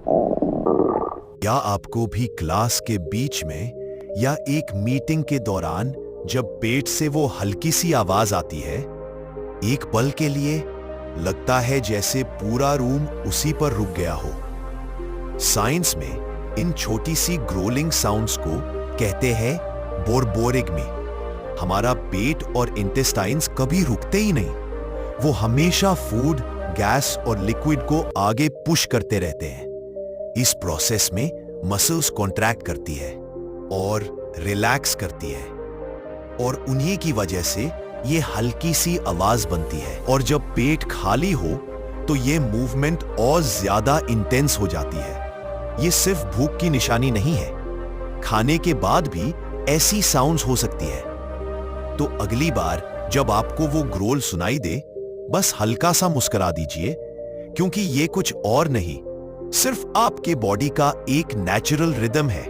या आपको भी क्लास के बीच में या एक मीटिंग के दौरान जब पेट से वो हल्की सी आवाज आती है, एक पल के लिए लगता है जैसे पूरा रूम उसी पर रुक गया हो। साइंस में इन छोटी सी ग्रोलिंग साउंड्स को कहते हैं बोरबोरिग्मी। हमारा पेट और इंटेस्टाइन्स कभी रुकते ही नहीं, वो हमेशा फूड, गैस और लिक्विड को आगे पुश करते रहते हैं। इस प्रोसेस में मसल्स कॉन्ट्रैक्ट करती है और रिलैक्स करती है, और उन्हीं की वजह से ये हल्की सी आवाज बनती है। और जब पेट खाली हो तो ये मूवमेंट और ज्यादा इंटेंस हो जाती है। ये सिर्फ भूख की निशानी नहीं है, खाने के बाद भी ऐसी साउंड्स हो सकती है। तो अगली बार जब आपको वो ग्रोल सुनाई दे, बस हल्का सा मुस्कुरा दीजिए, क्योंकि ये कुछ और नहीं, सिर्फ आपके बॉडी का एक नेचुरल रिदम है।